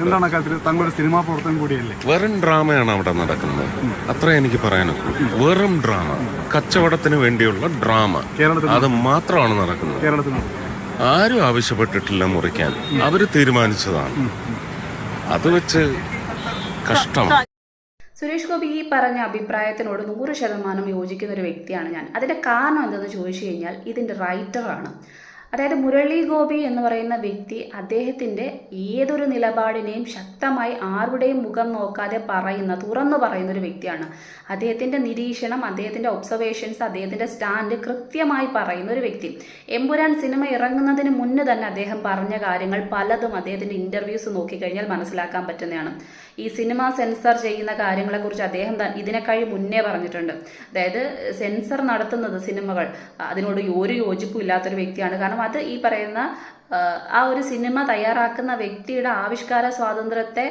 എന്താണ് കാര്യത്തിൽ താങ്കളൊരു സിനിമാ പ്രവർത്തനം കൂടിയല്ലേ? വെറും ഡ്രാമയാണ് അവിടെ നടക്കുന്നത്. അത്ര എനിക്ക് പറയാനൊക്കെ. വെറും ഡ്രാമ, കച്ചവടത്തിന് വേണ്ടിയുള്ള ഡ്രാമ, അത് മാത്രമാണ് നടക്കുന്നത്. കേരളത്തിൽ ആരും ആവശ്യപ്പെട്ടിട്ടില്ല മുറിക്കാൻ, അവര് തീരുമാനിച്ചതാണ്. അത് വെച്ച് കഷ്ടം. സുരേഷ് ഗോപി ഈ പറഞ്ഞ അഭിപ്രായത്തിനോട് 100% യോജിക്കുന്ന ഒരു വ്യക്തിയാണ് ഞാൻ. അതിന്റെ കാരണം എന്തെന്ന് ചോദിച്ചു കഴിഞ്ഞാൽ ഇതിന്റെ റൈറ്ററാണ്. അതായത് മുരളി ഗോപി എന്ന് പറയുന്ന വ്യക്തി അദ്ദേഹത്തിൻ്റെ ഏതൊരു നിലപാടിനെയും ശക്തമായി ആരുടെയും മുഖം നോക്കാതെ തുറന്നു പറയുന്ന ഒരു വ്യക്തിയാണ്. അദ്ദേഹത്തിൻ്റെ നിരീക്ഷണം, അദ്ദേഹത്തിൻ്റെ ഒബ്സർവേഷൻസ്, അദ്ദേഹത്തിൻ്റെ സ്റ്റാൻഡ് കൃത്യമായി പറയുന്ന ഒരു വ്യക്തി. എമ്പുരാൻ സിനിമ ഇറങ്ങുന്നതിന് മുന്നേ തന്നെ അദ്ദേഹം പറഞ്ഞ കാര്യങ്ങൾ പലതും അദ്ദേഹത്തിൻ്റെ ഇൻ്റർവ്യൂസ് നോക്കിക്കഴിഞ്ഞാൽ മനസ്സിലാക്കാൻ പറ്റുന്നതാണ്. ഈ സിനിമ സെൻസർ ചെയ്യുന്ന കാര്യങ്ങളെക്കുറിച്ച് അദ്ദേഹം ഇതിനേക്കാൾ മുന്നേ പറഞ്ഞിട്ടുണ്ട്. അതായത് സെൻസർ നടത്തുന്നത് സിനിമകൾ അതിനോട് ഒരു യോജിപ്പും ഇല്ലാത്തൊരു വ്യക്തിയാണ്. കാരണം അത് ഈ പറയുന്ന ആ ഒരു സിനിമ തയ്യാറാക്കുന്ന വ്യക്തിയുടെ ആവിഷ്കാര സ്വാതന്ത്ര്യത്തെ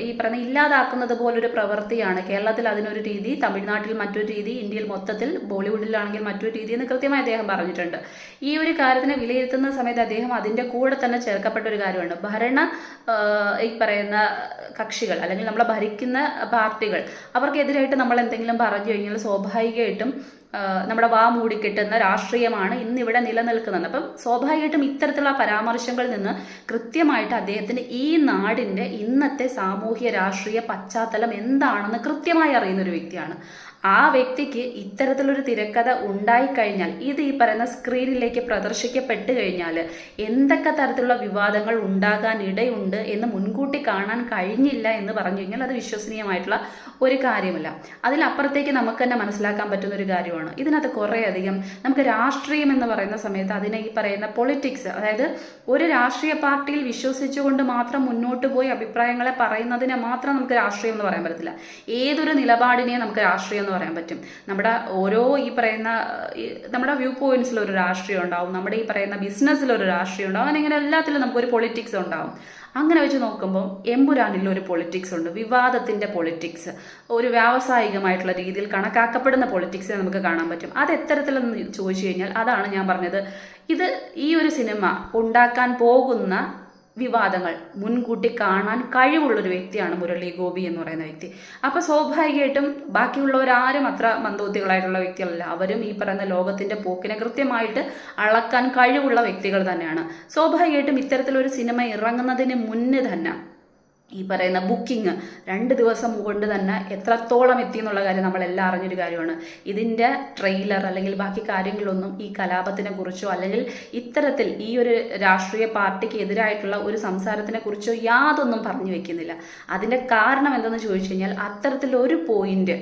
ഈ പറയുന്ന ഇല്ലാതാക്കുന്നത് പോലൊരു പ്രവൃത്തിയാണ്. കേരളത്തിൽ അതിനൊരു രീതി, തമിഴ്നാട്ടിൽ മറ്റൊരു രീതി, ഇന്ത്യയിൽ മൊത്തത്തിൽ ബോളിവുഡിലാണെങ്കിൽ മറ്റൊരു രീതി എന്ന് കൃത്യമായി അദ്ദേഹം പറഞ്ഞിട്ടുണ്ട്. ഈ ഒരു കാര്യത്തിനെ വിലയിരുത്തുന്ന സമയത്ത് അദ്ദേഹം അതിൻ്റെ കൂടെ തന്നെ ചേർക്കപ്പെട്ട ഒരു കാര്യമാണ് ഈ പറയുന്ന കക്ഷികൾ അല്ലെങ്കിൽ നമ്മളെ ഭരിക്കുന്ന പാർട്ടികൾ അവർക്കെതിരായിട്ട് നമ്മൾ എന്തെങ്കിലും പറഞ്ഞു കഴിഞ്ഞാൽ സ്വാഭാവികമായിട്ടും നമ്മുടെ വാ മൂടിക്കെട്ടുന്ന രാഷ്ട്രീയമാണ് ഇന്നിവിടെ നിലനിൽക്കുന്നത്. അപ്പം സ്വാഭാവികമായിട്ടും ഇത്തരത്തിലുള്ള പരാമർശങ്ങളിൽ നിന്ന് കൃത്യമായിട്ട് അദ്ദേഹത്തിന് ഈ നാടിൻ്റെ ഇന്നത്തെ സാമൂഹ്യ രാഷ്ട്രീയ പശ്ചാത്തലം എന്താണെന്ന് കൃത്യമായി അറിയുന്ന ഒരു വ്യക്തിയാണ്. ആ വ്യക്തിക്ക് ഇത്തരത്തിലൊരു തിരക്കഥ ഉണ്ടായിക്കഴിഞ്ഞാൽ, ഇത് ഈ പറയുന്ന സ്ക്രീനിലേക്ക് പ്രദർശിക്കപ്പെട്ട് കഴിഞ്ഞാൽ എന്തൊക്കെ തരത്തിലുള്ള വിവാദങ്ങൾ ഉണ്ടാകാൻ ഇടയുണ്ട് എന്ന് മുൻകൂട്ടി കാണാൻ കഴിഞ്ഞില്ല എന്ന് പറഞ്ഞു കഴിഞ്ഞാൽ അത് വിശ്വസനീയമായിട്ടുള്ള ഒരു കാര്യമല്ല. അതിലപ്പുറത്തേക്ക് നമുക്ക് തന്നെ മനസ്സിലാക്കാൻ പറ്റുന്ന ഒരു കാര്യമാണ്. ഇതിനകത്ത് കുറേയധികം നമുക്ക് രാഷ്ട്രീയം എന്ന് പറയുന്ന സമയത്ത് അതിനെ ഈ പറയുന്ന പൊളിറ്റിക്സ്, അതായത് ഒരു രാഷ്ട്രീയ പാർട്ടിയിൽ വിശ്വസിച്ചുകൊണ്ട് മാത്രം മുന്നോട്ട് പോയി അഭിപ്രായങ്ങളെ പറയുന്നതിനെ മാത്രം നമുക്ക് രാഷ്ട്രീയം എന്ന് പറയാൻ പറ്റത്തില്ല. ഏതൊരു നിലപാടിനെയും നമുക്ക് രാഷ്ട്രീയം പറയാൻ പറ്റും. നമ്മുടെ ഓരോ ഈ പറയുന്ന നമ്മുടെ വ്യൂ പോയിന്റ്സിൽ ഒരു രാഷ്ട്രീയം ഉണ്ടാവും, നമ്മുടെ ഈ പറയുന്ന ബിസിനസ്സിൽ ഒരു രാഷ്ട്രീയം ഉണ്ടാവും, അങ്ങനെ ഇങ്ങനെ എല്ലാത്തിലും നമുക്കൊരു പൊളിറ്റിക്സ് ഉണ്ടാവും. അങ്ങനെ വെച്ച് നോക്കുമ്പോൾ എമ്പുരാനിൽ ഒരു പൊളിറ്റിക്സ് ഉണ്ട്, വിവാദത്തിൻ്റെ പൊളിറ്റിക്സ്, ഒരു വ്യാവസായികമായിട്ടുള്ള രീതിയിൽ കണക്കാക്കപ്പെടുന്ന പൊളിറ്റിക്സ് നമുക്ക് കാണാൻ പറ്റും. അത് എത്തരത്തിലെന്ന് ചോദിച്ചു കഴിഞ്ഞാൽ അതാണ് ഞാൻ പറഞ്ഞത്. ഈ ഒരു സിനിമ ഉണ്ടാക്കാൻ പോകുന്ന വിവാദങ്ങൾ മുൻകൂട്ടി കാണാൻ കഴിവുള്ളൊരു വ്യക്തിയാണ് മുരളി ഗോപി എന്ന് പറയുന്ന വ്യക്തി. അപ്പോൾ സ്വാഭാവികമായിട്ടും ബാക്കിയുള്ളവരാരും അത്ര മന്ദബുദ്ധികളായിട്ടുള്ള വ്യക്തികളല്ല. അവരും ഈ പറയുന്ന ലോകത്തിൻ്റെ പോക്കിനെ കൃത്യമായിട്ട് അളക്കാൻ കഴിവുള്ള വ്യക്തികൾ തന്നെയാണ്. സ്വാഭാവികമായിട്ടും ഇത്തരത്തിലൊരു സിനിമ ഇറങ്ങുന്നതിന് മുന്നേ തന്നെ ഈ പറയുന്ന ബുക്കിംഗ് 2 ദിവസം കൊണ്ട് തന്നെ എത്രത്തോളം എത്തി എന്നുള്ള കാര്യം നമ്മളെല്ലാം അറിഞ്ഞൊരു കാര്യമാണ്. ഇതിൻ്റെ ട്രെയിലർ അല്ലെങ്കിൽ ബാക്കി കാര്യങ്ങളൊന്നും ഈ കലാപത്തിനെ കുറിച്ചോ അല്ലെങ്കിൽ ഇത്തരത്തിൽ ഈ ഒരു രാഷ്ട്രീയ പാർട്ടിക്ക് എതിരായിട്ടുള്ള ഒരു സംസാരത്തിനെ കുറിച്ചോ യാതൊന്നും പറഞ്ഞു വെക്കുന്നില്ല. അതിൻ്റെ കാരണം എന്തെന്ന് ചോദിച്ചു കഴിഞ്ഞാൽ അത്തരത്തിലൊരു പോയിന്റ്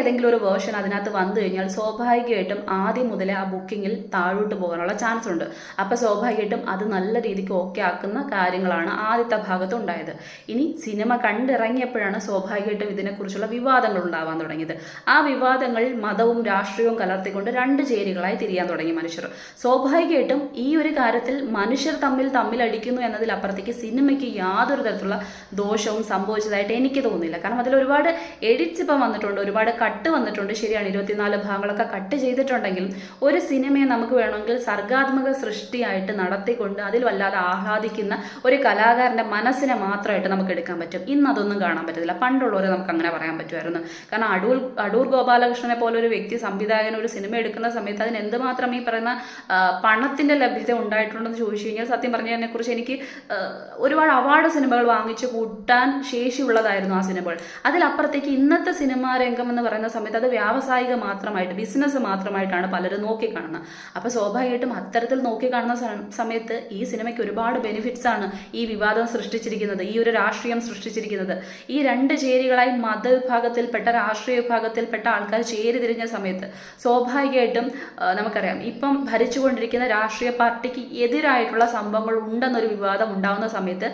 ഏതെങ്കിലും ഒരു വേർഷൻ അതിനകത്ത് വന്നു കഴിഞ്ഞാൽ സ്വാഭാവികമായിട്ടും ആദ്യം മുതലേ ആ ബുക്കിങ്ങിൽ താഴോട്ട് പോകാനുള്ള ചാൻസ് ഉണ്ട്. അപ്പോൾ സ്വാഭാവികമായിട്ടും അത് നല്ല രീതിക്ക് ഓക്കെ ആക്കുന്ന കാര്യങ്ങളാണ് ആദ്യത്തെ ഭാഗത്ത് ഉണ്ടായത്. ഇനി സിനിമ കണ്ടിറങ്ങിയപ്പോഴാണ് സ്വാഭാവികമായിട്ടും ഇതിനെക്കുറിച്ചുള്ള വിവാദങ്ങൾ ഉണ്ടാവാൻ തുടങ്ങിയത്. ആ വിവാദങ്ങളിൽ മതവും രാഷ്ട്രീയവും കലർത്തിക്കൊണ്ട് 2 ചേരികളായി തിരിയാൻ തുടങ്ങി മനുഷ്യർ. സ്വാഭാവികമായിട്ടും ഈ ഒരു കാര്യത്തിൽ മനുഷ്യർ തമ്മിലടിക്കുന്നു എന്നതിലപ്പുറത്തേക്ക് സിനിമയ്ക്ക് യാതൊരു തരത്തിലുള്ള ദോഷവും സംഭവിച്ചതായിട്ട് എനിക്ക് തോന്നുന്നില്ല. കാരണം അതിൽ ഒരുപാട് എഡിറ്റ്സ് ഇപ്പം വന്നിട്ടുണ്ട്, ഒരുപാട് കട്ട് വന്നിട്ടുണ്ട്. ശരിയാണ്, 24 ഭാഗങ്ങളൊക്കെ കട്ട് ചെയ്തിട്ടുണ്ടെങ്കിലും ഒരു സിനിമയെ നമുക്ക് വേണമെങ്കിൽ സർഗാത്മക സൃഷ്ടിയായിട്ട് നടത്തിക്കൊണ്ട് അതിൽ വല്ലാതെ ആഹ്ലാദിക്കുന്ന ഒരു കലാകാരൻ്റെ മനസ്സിനെ മാത്രമായിട്ട് നമുക്ക് എടുക്കാൻ പറ്റും. ഇന്ന് അതൊന്നും കാണാൻ പറ്റത്തില്ല. പണ്ടുള്ളവരെ നമുക്ക് അങ്ങനെ പറയാൻ പറ്റുമായിരുന്നു. കാരണം അടൂർ ഗോപാലകൃഷ്ണനെ പോലെ ഒരു വ്യക്തി സംവിധായകൻ ഒരു സിനിമ എടുക്കുന്ന സമയത്ത് അതിന് എന്തുമാത്രം ഈ പറയുന്ന പണത്തിന്റെ ലഭ്യത ഉണ്ടായിട്ടുണ്ടെന്ന് ചോദിച്ചു കഴിഞ്ഞാൽ സത്യം പറഞ്ഞതിനെ കുറിച്ച് എനിക്ക് ഒരുപാട് അവാർഡ് സിനിമകൾ വാങ്ങിച്ചു കൂട്ടാൻ ശേഷിയുള്ളതായിരുന്നു ആ സിനിമകൾ. അതിലപ്പുറത്തേക്ക് ഇന്നത്തെ സിനിമാ രംഗം എന്ന് പറയുന്ന സമയത്ത് അത് വ്യാവസായിക മാത്രമായിട്ട്, ബിസിനസ് മാത്രമായിട്ടാണ് പലരും നോക്കിക്കാണുന്നത്. അപ്പോൾ സ്വാഭാവികമായിട്ടും അത്തരത്തിൽ നോക്കിക്കാണുന്ന സമയത്ത് ഈ സിനിമയ്ക്ക് ഒരുപാട് ബെനിഫിറ്റ്സ് ആണ് ഈ വിവാദം സൃഷ്ടിച്ചിരിക്കുന്നത്, ഈ ഒരു രാഷ്ട്രീയം സൃഷ്ടിച്ചിരിക്കുന്നത്. ഈ 2 ചേരികളായി മതവിഭാഗത്തിൽപ്പെട്ട രാഷ്ട്രീയ വിഭാഗത്തിൽപ്പെട്ട ആൾക്കാർ ചേരിതിരിഞ്ഞ സമയത്ത് സ്വാഭാവികമായിട്ടും നമുക്കറിയാം ഇപ്പം ഭരിച്ചുകൊണ്ടിരിക്കുന്ന രാഷ്ട്രീയ പാർട്ടിക്ക് എതിരായിട്ടുള്ള സംഭവങ്ങൾ ഉണ്ടെന്നൊരു വിവാദം ഉണ്ടാവുന്ന സമയത്ത്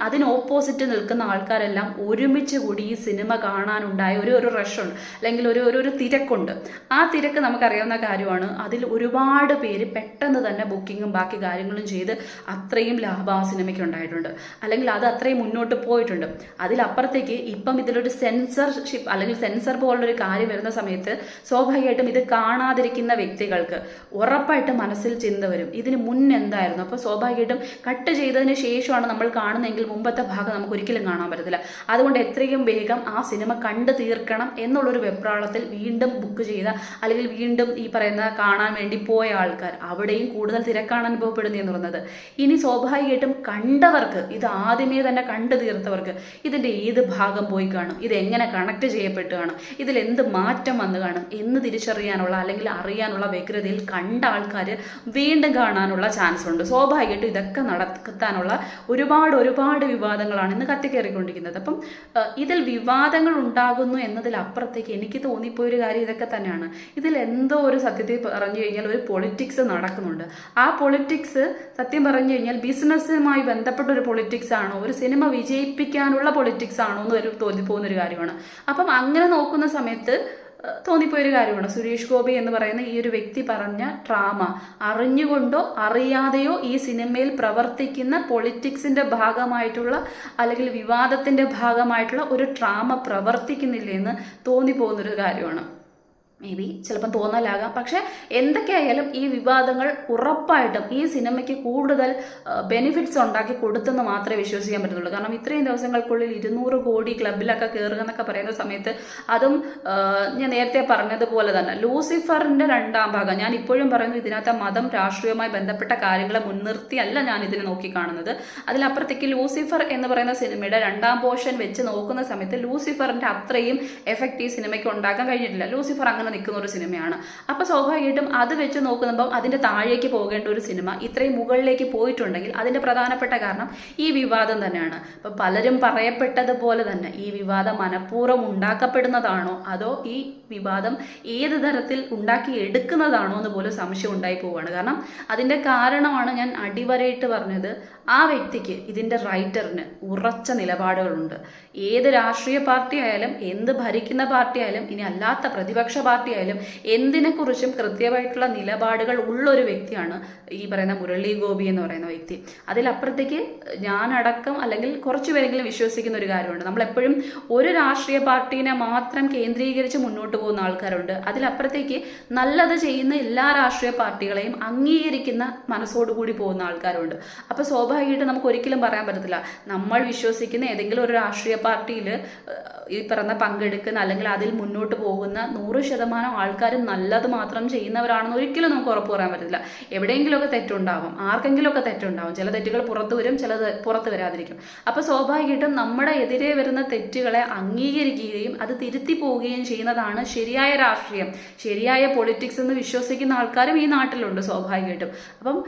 അതിന് ഓപ്പോസിറ്റ് നിൽക്കുന്ന ആൾക്കാരെല്ലാം ഒരുമിച്ച് കൂടി ഈ സിനിമ കാണാനുണ്ടായ ഒരു റഷുണ്ട് അല്ലെങ്കിൽ ഒരു തിരക്കുണ്ട്. ആ തിരക്ക് നമുക്കറിയാവുന്ന കാര്യമാണ്. അതിൽ ഒരുപാട് പേര് പെട്ടെന്ന് തന്നെ ബുക്കിങ്ങും ബാക്കി കാര്യങ്ങളും ചെയ്ത് അത്രയും ലാഭം ആ സിനിമയ്ക്ക് ഉണ്ടായിട്ടുണ്ട്. അല്ലെങ്കിൽ അത് അത്രയും മുന്നോട്ട് പോയിട്ടുണ്ട്. അതിലപ്പുറത്തേക്ക് ഇപ്പം ഇതിലൊരു സെൻസർഷിപ്പ് അല്ലെങ്കിൽ സെൻസർ പോലുള്ളൊരു കാര്യം വരുന്ന സമയത്ത് സ്വാഭാവികമായിട്ടും ഇത് കാണാതിരിക്കുന്ന വ്യക്തികൾക്ക് ഉറപ്പായിട്ട് മനസ്സിൽ ചിന്ത വരും, ഇതിന് മുന്നെന്തായിരുന്നു. അപ്പോൾ സ്വാഭാവികമായിട്ടും കട്ട് ചെയ്തതിന് ശേഷമാണ് നമ്മൾ കാണുന്നതെങ്കിൽ മുമ്പത്തെ ഭാഗം നമുക്ക് ഒരിക്കലും കാണാൻ പറ്റത്തില്ല. അതുകൊണ്ട് എത്രയും വേഗം ആ സിനിമ കണ്ടു തീർക്കണം എന്നുള്ളൊരു വെപ്രാളത്തിൽ വീണ്ടും ബുക്ക് ചെയ്ത അല്ലെങ്കിൽ വീണ്ടും ഈ പറയുന്ന കാണാൻ വേണ്ടി പോയ ആൾക്കാർ അവിടെയും കൂടുതൽ തിരക്കാണ് അനുഭവപ്പെടുന്നത് എന്ന് പറയുന്നത്. ഇനി സ്വാഭാവികമായിട്ടും കണ്ടവർക്ക്, ഇത് ആദ്യമേ തന്നെ കണ്ടു തീർത്തവർക്ക് ഇതിൻ്റെ ഏത് ഭാഗം പോയി കാണും, ഇത് എങ്ങനെ കണക്ട് ചെയ്യപ്പെട്ട് കാണും, ഇതിൽ എന്ത് മാറ്റം വന്ന് കാണും എന്ന് തിരിച്ചറിയാനുള്ള അല്ലെങ്കിൽ അറിയാനുള്ള വ്യഗ്രതയിൽ കണ്ട ആൾക്കാർ വീണ്ടും കാണാനുള്ള ചാൻസ് ഉണ്ട്. സ്വാഭാവികമായിട്ടും ഇതൊക്കെ നടത്താനുള്ള ഒരുപാട് വിവാദങ്ങളാണ് ഇന്ന് കത്തിക്കയറിക്കൊണ്ടിരിക്കുന്നത്. അപ്പം ഇതിൽ വിവാദങ്ങൾ ഉണ്ടാകുന്നു എന്നതിലപ്പുറത്തേക്ക് എനിക്ക് തോന്നിപ്പോയൊരു കാര്യം ഇതൊക്കെ തന്നെയാണ്. ഇതിൽ എന്തോ ഒരു സത്യത്തിൽ പറഞ്ഞു കഴിഞ്ഞാൽ ഒരു പൊളിറ്റിക്സ് നടക്കുന്നുണ്ട്. ആ പൊളിറ്റിക്സ് സത്യം പറഞ്ഞു കഴിഞ്ഞാൽ ബിസിനസ്സുമായി ബന്ധപ്പെട്ട ഒരു പൊളിറ്റിക്സ് ആണോ, ഒരു സിനിമ വിജയിപ്പിക്കാനുള്ള പൊളിറ്റിക്സ് ആണോ എന്ന് തോന്നിപ്പോകുന്നൊരു കാര്യമാണ്. അപ്പം അങ്ങനെ നോക്കുന്ന സമയത്ത് തോന്നിപ്പോയൊരു കാര്യമാണ് സുരേഷ് ഗോപി എന്ന് പറയുന്ന ഈ ഒരു വ്യക്തി പറഞ്ഞ ഡ്രാമ അറിഞ്ഞുകൊണ്ടോ അറിയാതെയോ ഈ സിനിമയിൽ പ്രവർത്തിക്കുന്ന പൊളിറ്റിക്സിന്റെ ഭാഗമായിട്ടുള്ള അല്ലെങ്കിൽ വിവാദത്തിന്റെ ഭാഗമായിട്ടുള്ള ഒരു ഡ്രാമ പ്രവർത്തിക്കുന്നില്ലേ എന്ന് തോന്നിപ്പോകുന്നൊരു കാര്യമാണ്. മേ ബി ചിലപ്പം തോന്നലാകാം. പക്ഷെ എന്തൊക്കെയായാലും ഈ വിവാദങ്ങൾ ഉറപ്പായിട്ടും ഈ സിനിമയ്ക്ക് കൂടുതൽ ബെനിഫിറ്റ്സ് ഉണ്ടാക്കി കൊടുത്തെന്ന് മാത്രമേ വിശ്വസിക്കാൻ പറ്റുള്ളൂ. കാരണം ഇത്രയും ദിവസങ്ങൾക്കുള്ളിൽ 200 കോടി ക്ലബിലൊക്കെ കയറുക എന്നൊക്കെ പറയുന്ന സമയത്ത് അതും ഞാൻ നേരത്തെ പറഞ്ഞതുപോലെ തന്നെ ലൂസിഫറിന്റെ 2ാം ഭാഗം, ഞാൻ ഇപ്പോഴും പറയുന്നു ഇതിനകത്ത് മതം രാഷ്ട്രീയവുമായി ബന്ധപ്പെട്ട കാര്യങ്ങളെ മുൻനിർത്തിയല്ല ഞാൻ ഇതിനെ നോക്കിക്കാണുന്നത്. അതിലപ്പുറത്തേക്ക് ലൂസിഫർ എന്ന് പറയുന്ന സിനിമയുടെ 2ാം പോർഷൻ വെച്ച് നോക്കുന്ന സമയത്ത് ലൂസിഫറിന്റെ അത്രയും എഫക്റ്റ് ഈ സിനിമയ്ക്ക് ഉണ്ടാക്കാൻ കഴിഞ്ഞിട്ടില്ല. ലൂസിഫർ അങ്ങനെ നിൽക്കുന്ന ഒരു സിനിമയാണ്. അപ്പോൾ സ്വാഭാവികമായിട്ടും അത് വെച്ച് നോക്കുമ്പോൾ അതിൻ്റെ താഴേക്ക് പോകേണ്ട ഒരു സിനിമ ഇത്രയും മുകളിലേക്ക് പോയിട്ടുണ്ടെങ്കിൽ അതിൻ്റെ പ്രധാനപ്പെട്ട കാരണം ഈ വിവാദം തന്നെയാണ്. അപ്പോൾ പലരും പറയപ്പെട്ടതുപോലെ തന്നെ ഈ വിവാദം മനഃപൂർവ്വം ഉണ്ടാക്കപ്പെടുന്നതാണോ അതോ ഈ വിവാദം ഏത് തരത്തിൽ ഉണ്ടാക്കി എടുക്കുന്നതാണോ എന്ന് പോലും സംശയം ഉണ്ടായി പോവുകയാണ്. കാരണം അതിൻ്റെ കാരണമാണ് ഞാൻ അടിവരയിട്ട് പറഞ്ഞത്, ആ വ്യക്തിക്ക്, ഇതിൻ്റെ റൈറ്ററിന് ഉറച്ച നിലപാടുകളുണ്ട്. ഏത് രാഷ്ട്രീയ പാർട്ടി ആയാലും, എന്ത് ഭരിക്കുന്ന പാർട്ടി ആയാലും, ഇനി അല്ലാത്ത പ്രതിപക്ഷ പാർട്ടി ആയാലും എന്തിനെക്കുറിച്ചും കൃത്യമായിട്ടുള്ള നിലപാടുകൾ ഉള്ളൊരു വ്യക്തിയാണ് ഈ പറയുന്ന മുരളി ഗോപി എന്ന് പറയുന്ന വ്യക്തി. അതിലപ്പുറത്തേക്ക് ഞാനടക്കം അല്ലെങ്കിൽ കുറച്ച് പേരെങ്കിലും വിശ്വസിക്കുന്ന ഒരു കാര്യമുണ്ട്, നമ്മളെപ്പോഴും ഒരു രാഷ്ട്രീയ പാർട്ടീനെ മാത്രം കേന്ദ്രീകരിച്ച് മുന്നോട്ട് പോകുന്ന ആൾക്കാരുണ്ട്. അതിലപ്പുറത്തേക്ക് നല്ലത് ചെയ്യുന്ന എല്ലാ രാഷ്ട്രീയ പാർട്ടികളെയും അംഗീകരിക്കുന്ന മനസ്സോടുകൂടി പോകുന്ന ആൾക്കാരുണ്ട്. അപ്പോൾ സ്വാഭാവികമായിട്ട് നമുക്ക് ഒരിക്കലും പറയാൻ പറ്റത്തില്ല നമ്മൾ വിശ്വസിക്കുന്ന ഏതെങ്കിലും ഒരു രാഷ്ട്രീയ പാർട്ടിയിൽ ഈ പറഞ്ഞ പങ്കെടുക്കുന്ന അല്ലെങ്കിൽ അതിൽ മുന്നോട്ട് പോകുന്ന 100% ആൾക്കാർ നല്ലത് മാത്രം ചെയ്യുന്നവരാണെന്ന് ഒരിക്കലും നമുക്ക് ഉറപ്പ് പറയാൻ പറ്റില്ല. എവിടെയെങ്കിലുമൊക്കെ തെറ്റുണ്ടാവും, ആർക്കെങ്കിലുമൊക്കെ തെറ്റുണ്ടാവും. ചില തെറ്റുകൾ പുറത്തു വരും, ചിലത് പുറത്ത് വരാതിരിക്കും. അപ്പോൾ സ്വാഭാവികമായിട്ടും നമ്മുടെ എതിരെ വരുന്ന തെറ്റുകളെ അംഗീകരിക്കുകയും അത് തിരുത്തി പോവുകയും ചെയ്യുന്നതാണ് ശരിയായ രാഷ്ട്രീയം, ശരിയായ പൊളിറ്റിക്സ് എന്ന് വിശ്വസിക്കുന്ന ആൾക്കാരും ഈ നാട്ടിലുണ്ട് സ്വാഭാവികമായിട്ടും. അപ്പം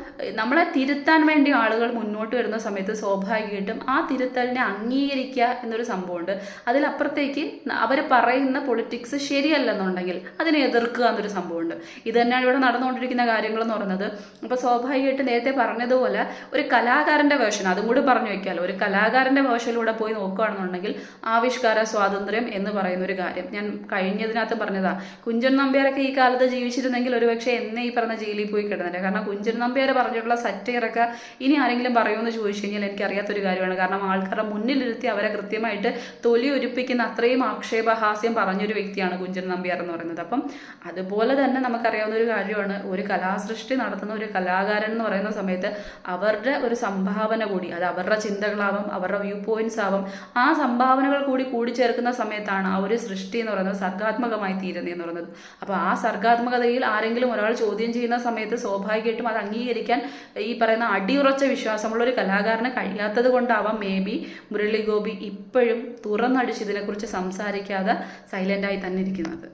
നമ്മളെ തിരുത്താൻ വേണ്ടി ആളുകൾ മുന്നോട്ട് വരുന്ന സമയത്ത് സ്വാഭാവികമായിട്ടും ആ തിരുത്തലിനെ അംഗീകരിക്കുക എന്നൊരു സംഭവമുണ്ട്. അതിലപ്പുറത്തേക്ക് അവർ പറയുന്ന പൊളിറ്റിക്സ് ശരിയല്ലെന്നുണ്ടെങ്കിൽ അതിനെ എതിർക്കുക എന്നൊരു സംഭവമുണ്ട്. ഇത് തന്നെയാണ് ഇവിടെ നടന്നുകൊണ്ടിരിക്കുന്ന കാര്യങ്ങൾ എന്ന് പറയുന്നത്. അപ്പോൾ സ്വാഭാവികമായിട്ട് നേരത്തെ പറഞ്ഞതുപോലെ ഒരു കലാകാരൻ്റെ വേർഷൻ, അതും കൂടി പറഞ്ഞു വയ്ക്കാമല്ലോ, ഒരു കലാകാരൻ്റെ വേർഷനിലൂടെ പോയി നോക്കുകയാണെന്നുണ്ടെങ്കിൽ ആവിഷ്കാര സ്വാതന്ത്ര്യം എന്ന് പറയുന്ന ഒരു കാര്യം ഞാൻ കഴിഞ്ഞതിനകത്ത് പറഞ്ഞതാ. കുഞ്ചൻ നമ്പ്യാരൊക്കെ ഈ കാലത്ത് ജീവിച്ചിരുന്നെങ്കിൽ ഒരുപക്ഷെ എന്നെ ഈ പറഞ്ഞ ജയിലിൽ പോയി കിടന്നില്ല. കാരണം കുഞ്ചൻ നമ്പ്യാർ പറഞ്ഞിട്ടുള്ള സറ്റയറൊക്കെ ഇനി ആരെങ്കിലും പറയുമെന്ന് ചോദിച്ചു കഴിഞ്ഞാൽ എനിക്കറിയാത്തൊരു കാര്യമാണ്. കാരണം ആൾക്കാരുടെ മുന്നിലിരുത്തി അവരെ കൃത്യമായിട്ട് തൊലി ഒരുപ്പിക്കുന്ന അത്രയും ആക്ഷേപഹാസ്യം പറഞ്ഞൊരു വ്യക്തിയാണ് കുഞ്ചൻ നമ്പ്യാർ എന്ന് പറയുന്നത്. അപ്പം അതുപോലെ തന്നെ നമുക്കറിയാവുന്ന ഒരു കാര്യമാണ്, ഒരു കലാസൃഷ്ടി നടത്തുന്ന ഒരു കലാകാരൻ എന്ന് പറയുന്ന സമയത്ത് അവരുടെ ഒരു സംഭാവന കൂടി, അത് അവരുടെ ചിന്തകളാവും, അവരുടെ വ്യൂ പോയിന്റ്സ് ആവും, ആ സംഭാവനകൾ കൂടി കൂടിച്ചേർക്കുന്ന സമയത്താണ് ആ ഒരു സൃഷ്ടി എന്ന് പറയുന്നത് സർഗാത്മകമായി തീരുന്നത് എന്ന് പറയുന്നത്. അപ്പോൾ ആ സർഗാത്മകതയിൽ ആരെങ്കിലും ഒരാൾ ചോദ്യം ചെയ്യുന്ന സമയത്ത് സ്വാഭാവികമായിട്ടും അത് അംഗീകരിക്കാൻ ഈ പറയുന്ന അടിയുറച്ച വിശ്വാസമുള്ള ഒരു കലാകാരന് കഴിയാത്തത് കൊണ്ടാവാം മേ ബി മുരളി ഗോപി ഇപ്പോഴും തുറന്നടിച്ച് ഇതിനെക്കുറിച്ച് സംസാരിക്കാതെ സൈലൻ്റായി തന്നെ ഇരിക്കുന്നത്.